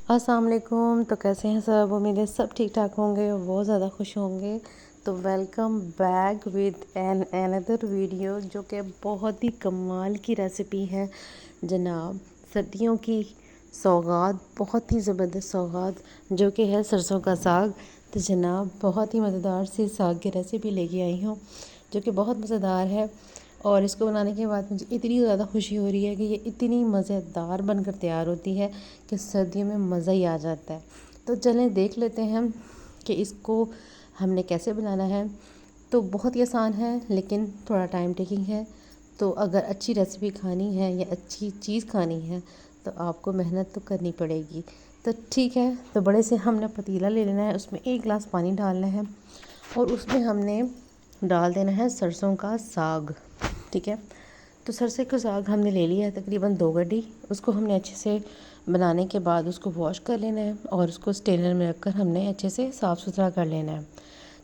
अस्सलाम वालेकुम। तो कैसे हैं सब? उम्मीद है सब ठीक ठाक होंगे और बहुत ज़्यादा खुश होंगे। तो welcome back with an another video जो कि बहुत ही कमाल की रेसिपी है जनाब। सर्दियों की सौगात, बहुत ही ज़बरदस्त सौगात जो कि है सरसों का साग। तो जनाब बहुत ही मज़ेदार सी साग की रेसिपी लेके आई हूँ जो कि बहुत मज़ेदार है। और इसको बनाने के बाद मुझे इतनी ज़्यादा खुशी हो रही है कि ये इतनी मज़ेदार बनकर तैयार होती है कि सर्दियों में मज़ा ही आ जाता है। तो चलें देख लेते हैं हम कि इसको हमने कैसे बनाना है। तो बहुत ही आसान है लेकिन थोड़ा टाइम टेकिंग है। तो अगर अच्छी रेसिपी खानी है या अच्छी चीज़ खानी है तो आपको मेहनत तो करनी पड़ेगी। तो ठीक है, तो बड़े से हमने पतीला ले लेना है, उसमें 1 गिलास पानी डालना है और उसमें हमने डाल देना है सरसों का साग। ठीक है, तो सरसों का साग हमने ले लिया है तकरीबन 2 गड्डी। उसको हमने अच्छे से बनाने के बाद उसको वॉश कर लेना है और उसको स्टेनर में रखकर हमने अच्छे से साफ़ सुथरा कर लेना है।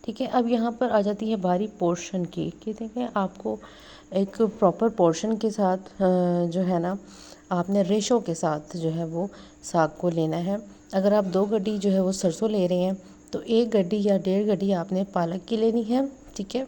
ठीक है, अब यहाँ पर आ जाती है बारी पोर्शन की कि देखें आपको एक प्रॉपर पोर्शन के साथ जो है ना, आपने रेशो के साथ जो है वो साग को लेना है। अगर आप 2 गड्डी जो है वो सरसों ले रहे हैं तो 1 गड्डी या 1.5 गड्डी आपने पालक की लेनी है। ठीक है,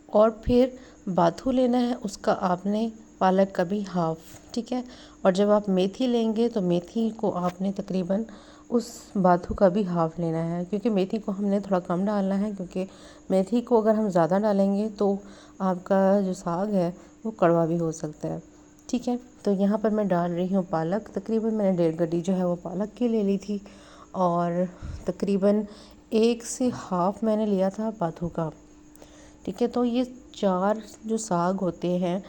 और फिर बाथू लेना है, उसका आपने पालक का भी हाफ़। ठीक है, और जब आप मेथी लेंगे तो मेथी को आपने तकरीबन उस बाथू का भी हाफ़ लेना है, क्योंकि मेथी को हमने थोड़ा कम डालना है, क्योंकि मेथी को अगर हम ज़्यादा डालेंगे तो आपका जो साग है वो कड़वा भी हो सकता है। ठीक है, तो यहाँ पर मैं डाल रही हूँ पालक। तकरीबन मैंने 1.5 गड्डी जो है वो पालक की ले ली थी और तकरीबन 1 से हाफ़ मैंने लिया था बाथू का। ठीक है, तो ये 4 जो साग होते हैं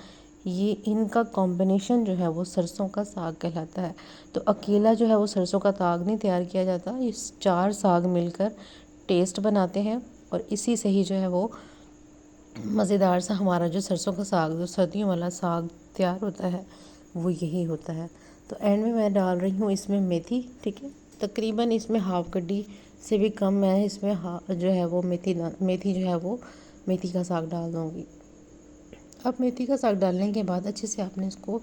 ये इनका कॉम्बिनेशन जो है वो सरसों का साग कहलाता है। तो अकेला जो है वो सरसों का साग नहीं तैयार किया जाता, ये 4 साग मिलकर टेस्ट बनाते हैं और इसी से ही जो है वो मज़ेदार सा हमारा जो सरसों का साग, जो सर्दियों वाला साग तैयार होता है वो यही होता है। तो एंड में मैं डाल रही हूँ इसमें मेथी। ठीक है, तकरीबन इसमें हाफ़ गड्डी से भी कम मैं इसमें जो है वो मेथी जो है वो मेथी का साग डाल दूँगी। अब मेथी का साग डालने के बाद अच्छे से आपने इसको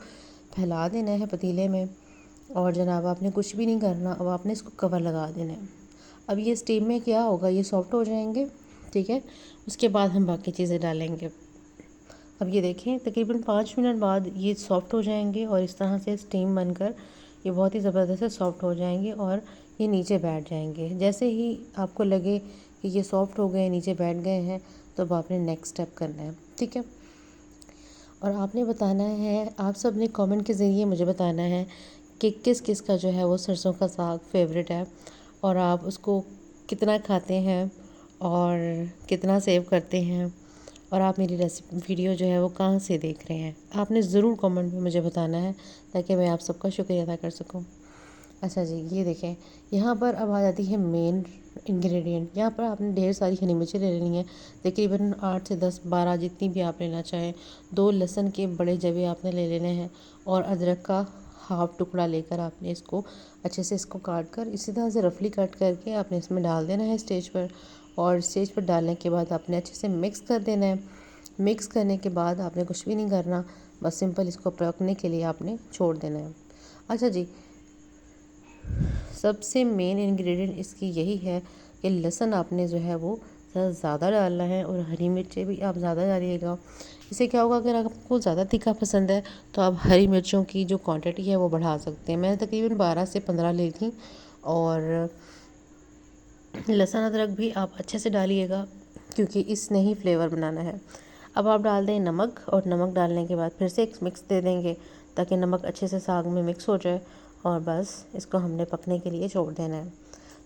फैला देना है पतीले में और जनाब आपने कुछ भी नहीं करना। अब आपने इसको कवर लगा देना है। अब ये स्टीम में क्या होगा, ये सॉफ्ट हो जाएंगे। ठीक है, उसके बाद हम बाकी चीज़ें डालेंगे। अब ये देखें तकरीबन 5 मिनट बाद ये सॉफ्ट हो जाएंगे और इस तरह से स्टीम बनकर ये बहुत ही ज़बरदस्त से सॉफ्ट हो जाएंगे और ये नीचे बैठ जाएंगे। जैसे ही आपको लगे कि ये सॉफ्ट हो गए, नीचे बैठ गए हैं, तो अब आपने नेक्स्ट स्टेप करना है। ठीक है, और आपने बताना है, आप सब ने कमेंट के ज़रिए मुझे बताना है कि किस किस का जो है वो सरसों का साग फेवरेट है और आप उसको कितना खाते हैं और कितना सेव करते हैं और आप मेरी रेसिपी वीडियो जो है वो कहाँ से देख रहे हैं। आपने ज़रूर कमेंट में मुझे बताना है ताकि मैं आप सबका शुक्रिया अदा कर सकूँ। अच्छा जी, ये देखें यहाँ पर अब आ जाती है मेन इंग्रेडिएंट। यहाँ पर आपने ढेर सारी हरी मिर्चें ले लेनी है, तकरीबन 8 से 10 12 जितनी भी आप लेना चाहें। 2 लहसुन के बड़े जवे आपने ले लेने हैं और अदरक का हाफ टुकड़ा लेकर आपने इसको अच्छे से इसको काट कर इसी तरह से रफली कट करके आपने इसमें डाल देना है स्टेज पर। और स्टेज पर डालने के बाद आपने अच्छे से मिक्स कर देना है। मिक्स करने के बाद आपने कुछ भी नहीं करना, बस सिंपल इसको पकने के लिए आपने छोड़ देना है। अच्छा जी, सबसे मेन इंग्रेडिएंट इसकी यही है कि लहसुन आपने जो है वो ज़्यादा डालना है और हरी मिर्चें भी आप ज़्यादा डालिएगा। इससे क्या होगा, अगर आपको ज़्यादा तीखा पसंद है तो आप हरी मिर्चों की जो क्वांटिटी है वो बढ़ा सकते हैं। मैंने तकरीबन 12 से 15 ली थी। और लहसुन अदरक भी आप अच्छे से डालिएगा क्योंकि इसने ही फ्लेवर बनाना है। अब आप डाल दें नमक और नमक डालने के बाद फिर से एक मिक्स दे देंगे ताकि नमक अच्छे से साग में मिक्स हो जाए और बस इसको हमने पकने के लिए छोड़ देना है।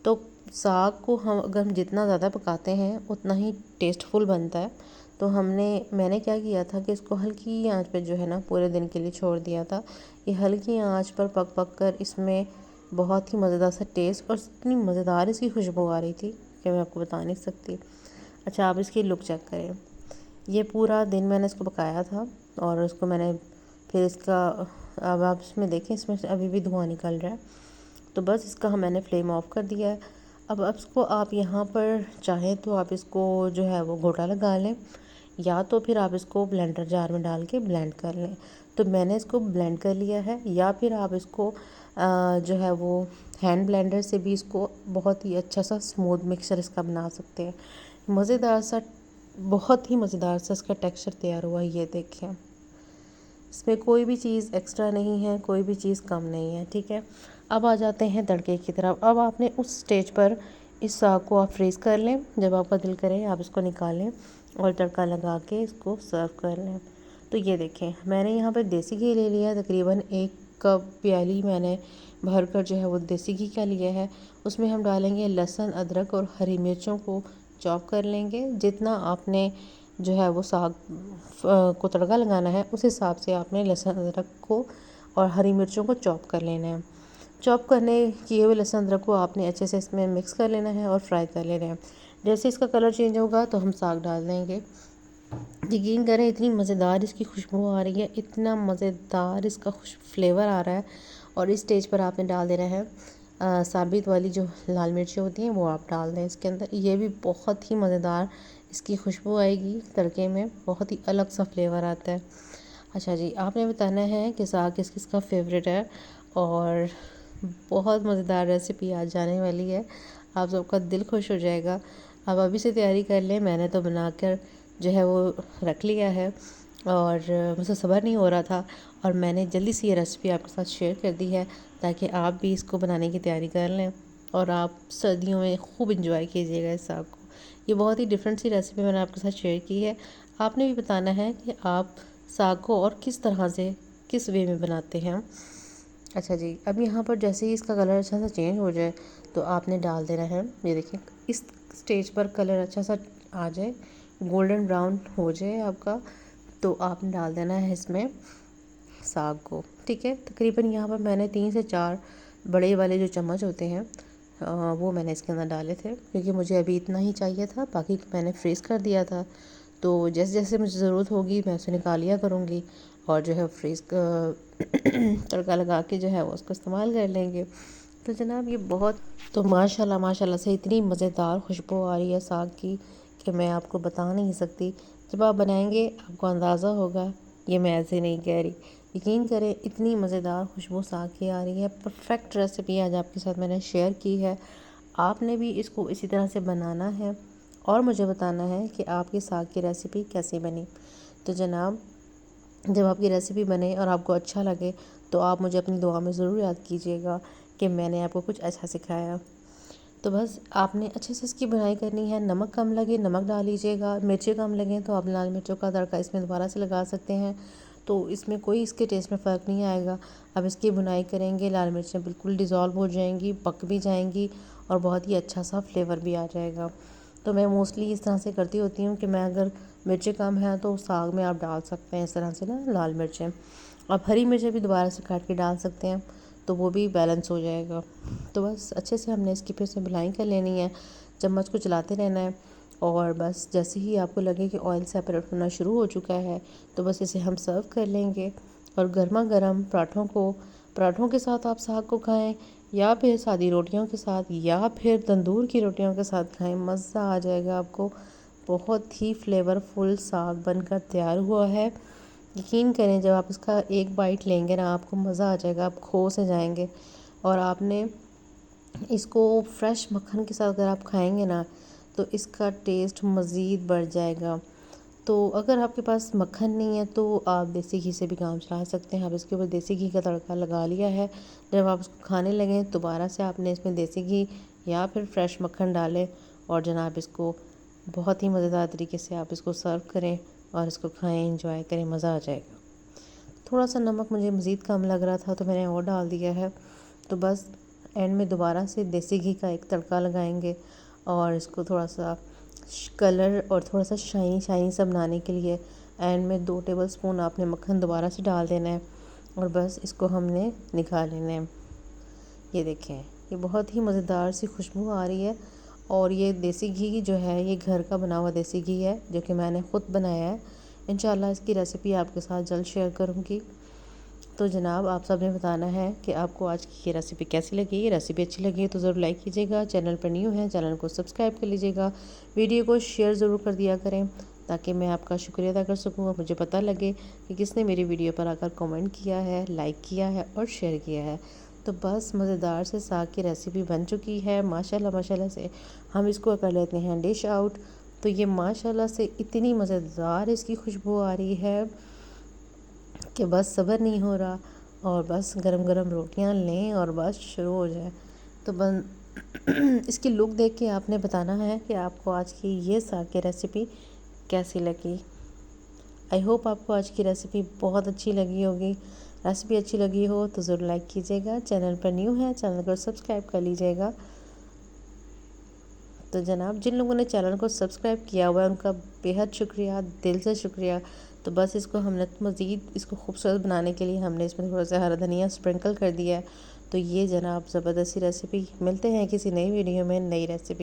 तो साग को हम अगर जितना ज़्यादा पकाते हैं उतना ही टेस्टफुल बनता है। तो मैंने क्या किया था कि इसको हल्की आंच पे जो है ना पूरे दिन के लिए छोड़ दिया था। ये हल्की आंच पर पक पक कर इसमें बहुत ही मज़ेदार सा टेस्ट और इतनी मज़ेदार इसकी खुशबू आ रही थी कि मैं आपको बता नहीं सकती। अच्छा, आप इसकी लुक चेक करें। ये पूरा दिन मैंने इसको पकाया था और उसको मैंने फिर इसका, अब आप इसमें देखें इसमें से अभी भी धुआं निकल रहा है। तो बस इसका मैंने फ्लेम ऑफ कर दिया है। अब इसको आप यहाँ पर चाहें तो आप इसको जो है वो घोटा लगा लें या तो फिर आप इसको ब्लेंडर जार में डाल के ब्लेंड कर लें। तो मैंने इसको ब्लेंड कर लिया है, या फिर आप इसको जो है वो हैंड ब्लेंडर से भी इसको बहुत ही अच्छा सा स्मूथ मिक्सचर इसका बना सकते हैं। मज़ेदार सा, बहुत ही मज़ेदार सा इसका टेक्सचर तैयार हुआ है। ये देखें, इसमें कोई भी चीज़ एक्स्ट्रा नहीं है, कोई भी चीज़ कम नहीं है। ठीक है, अब आ जाते हैं तड़के की तरफ। अब आपने उस स्टेज पर इस साग को आप फ्रीज़ कर लें, जब आपका दिल करे आप इसको निकालें और तड़का लगा के इसको सर्व कर लें। तो ये देखें, मैंने यहाँ पर देसी घी ले लिया है, तकरीबन 1 कप प्याली मैंने भर कर जो है वो देसी घी का लिया है। उसमें हम डालेंगे लहसुन, अदरक और हरी मिर्चों को चॉप कर लेंगे। जितना आपने जो है वो साग को तड़का लगाना है उस हिसाब से आपने लहसुन, अदरक को और हरी मिर्चों को चॉप कर लेना है। चॉप करने किए हुए लहसुन, अदरक को आपने अच्छे से इसमें मिक्स कर लेना है और फ्राई कर लेना है। जैसे इसका कलर चेंज होगा तो हम साग डाल देंगे। यकीन करें, इतनी मज़ेदार इसकी खुशबू आ रही है, इतना मज़ेदार इसका फ्लेवर आ रहा है। और इस स्टेज पर आपने डाल देना है साबित वाली जो लाल मिर्ची होती हैं, वो आप डाल दें इसके अंदर। ये भी बहुत ही मज़ेदार इसकी खुशबू आएगी तड़के में, बहुत ही अलग सा फ्लेवर आता है। अच्छा जी, आपने बताना है कि साग किस किस का फेवरेट है। और बहुत मज़ेदार रेसिपी आज जाने वाली है, आप सबका दिल खुश हो जाएगा। आप अभी से तैयारी कर लें, मैंने तो बनाकर जो है वो रख लिया है और मुझे सब्र नहीं हो रहा था और मैंने जल्दी से ये रेसिपी आपके साथ शेयर कर दी है ताकि आप भी इसको बनाने की तैयारी कर लें और आप सर्दियों में खूब इंजॉय कीजिएगा इस साग को। ये बहुत ही डिफरेंट सी रेसिपी मैंने आपके साथ शेयर की है। आपने भी बताना है कि आप साग को और किस तरह से, किस वे में बनाते हैं। अच्छा जी, अब यहाँ पर जैसे ही इसका कलर अच्छा सा चेंज हो जाए तो आपने डाल देना है, ये देखिए इस स्टेज पर कलर अच्छा सा आ जाए, गोल्डन ब्राउन हो जाए आपका, तो आपने डाल देना है इसमें साग को। ठीक है, तकरीबन यहाँ पर मैंने 3 से 4 बड़े वाले जो चम्मच होते हैं वो मैंने इसके अंदर डाले थे, क्योंकि मुझे अभी इतना ही चाहिए था, बाकी मैंने फ्रीज़ कर दिया था। तो जैसे जैसे मुझे ज़रूरत होगी मैं उसे निकाल लिया करूँगी और जो है फ्रीज़ तड़का लगा के जो है वो उसको इस्तेमाल कर लेंगे। तो जनाब ये बहुत, तो माशाल्लाह माशाल्लाह से इतनी मज़ेदार खुशबू आ रही है साग की कि मैं आपको बता नहीं सकती। जब आप बनाएंगे आपको अंदाज़ा होगा, ये मैं ऐसे नहीं कह रही, यकीन करें इतनी मज़ेदार खुशबू साग की आ रही है। परफेक्ट रेसिपी आज आपके साथ मैंने शेयर की है, आपने भी इसको इसी तरह से बनाना है और मुझे बताना है कि आपकी साग की रेसिपी कैसी बनी। तो जनाब, जब आपकी रेसिपी बने और आपको अच्छा लगे तो आप मुझे अपनी दुआ में ज़रूर याद कीजिएगा कि मैंने आपको कुछ अच्छा सिखाया। तो बस आपने अच्छे से इसकी बुनाई करनी है। नमक कम लगे नमक डाल लीजिएगा, मिर्ची कम लगें तो आप लाल मिर्चों का तड़का इसमें दोबारा से लगा सकते हैं, तो इसमें कोई इसके टेस्ट में फ़र्क नहीं आएगा। अब इसकी बुनाई करेंगे, लाल मिर्चें बिल्कुल डिज़ोल्व हो जाएंगी, पक भी जाएंगी और बहुत ही अच्छा सा फ्लेवर भी आ जाएगा। तो मैं मोस्टली इस तरह से करती होती हूँ कि मैं अगर मिर्चें कम है तो साग में आप डाल सकते हैं इस तरह से ना लाल मिर्चें। आप हरी मिर्चें भी दोबारा से काट के डाल सकते हैं, तो वो भी बैलेंस हो जाएगा। तो बस अच्छे से हमने इसकी फिर से बुनाई कर लेनी है, चम्मच को चलाते रहना है और बस जैसे ही आपको लगे कि ऑयल सेपरेट होना शुरू हो चुका है तो बस इसे हम सर्व कर लेंगे। और गर्मा गर्म पराठों के साथ आप साग को खाएं या फिर सादी रोटियों के साथ या फिर तंदूर की रोटियों के साथ खाएं, मज़ा आ जाएगा आपको। बहुत ही फ्लेवरफुल साग बनकर तैयार हुआ है। यकीन करें, जब आप इसका एक बाइट लेंगे ना आपको मज़ा आ जाएगा, आप खो से जाएंगे। और आपने इसको फ्रेश मक्खन के साथ अगर आप खाएंगे ना तो इसका टेस्ट मज़ीद बढ़ जाएगा। तो अगर आपके पास मक्खन नहीं है तो आप देसी घी से भी काम चला सकते हैं। आप इसके ऊपर देसी घी का तड़का लगा लिया है, जब आप इसको खाने लगें दोबारा से आपने इसमें देसी घी या फिर फ्रेश मक्खन डालें और जनाब इसको बहुत ही मज़ेदार तरीके से आप इसको सर्व करें और इसको खाएं, इंजॉय करें, मज़ा आ जाएगा। थोड़ा सा नमक मुझे मज़ीद कम लग रहा था तो मैंने और डाल दिया है। तो बस एंड में दोबारा से देसी घी का एक तड़का लगाएंगे और इसको थोड़ा सा कलर और थोड़ा सा शाइनी शाइनी सा बनाने के लिए एंड में 2 टेबलस्पून आपने मक्खन दोबारा से डाल देना है और बस इसको हमने निकाल लेना है। ये देखें, ये बहुत ही मज़ेदार सी खुशबू आ रही है और ये देसी घी जो है ये घर का बना हुआ देसी घी है जो कि मैंने ख़ुद बनाया है। इंशाल्लाह इसकी रेसिपी आपके साथ जल्द शेयर करूँगी। तो जनाब, आप सब ने बताना है कि आपको आज की ये रेसिपी कैसी लगी। ये रेसिपी अच्छी लगी तो ज़रूर लाइक कीजिएगा, चैनल पर न्यू है चैनल को सब्सक्राइब कर लीजिएगा, वीडियो को शेयर ज़रूर कर दिया करें ताकि मैं आपका शुक्रिया अदा कर सकूँ और मुझे पता लगे कि किसने मेरी वीडियो पर आकर कमेंट किया है, लाइक किया है और शेयर किया है। तो बस मज़ेदार से साग की रेसिपी बन चुकी है माशाल्लाह माशाल्लाह से। हम इसको कर लेते हैं डिश आउट। तो ये माशाल्लाह से इतनी मज़ेदार इसकी खुशबू आ रही है कि बस सब्र नहीं हो रहा, और बस गरम गरम रोटियां लें और बस शुरू हो जाए। तो बन इसकी लुक देख के आपने बताना है कि आपको आज की ये साग की रेसिपी कैसी लगी। आई होप आपको आज की रेसिपी बहुत अच्छी लगी होगी। रेसिपी अच्छी लगी हो तो ज़रूर लाइक कीजिएगा। चैनल पर न्यू है चैनल को सब्सक्राइब कर लीजिएगा। तो जनाब, जिन लोगों ने चैनल को सब्सक्राइब किया हुआ है उनका बेहद शुक्रिया, दिल से शुक्रिया। तो बस इसको हमने मज़ीद इसको खूबसूरत बनाने के लिए हमने इसमें थोड़ा सा हरा धनिया स्प्रिंकल कर दिया है। तो ये जनाब ज़बरदस्ती रेसिपी। मिलते हैं किसी नई वीडियो में नई रेसिपी।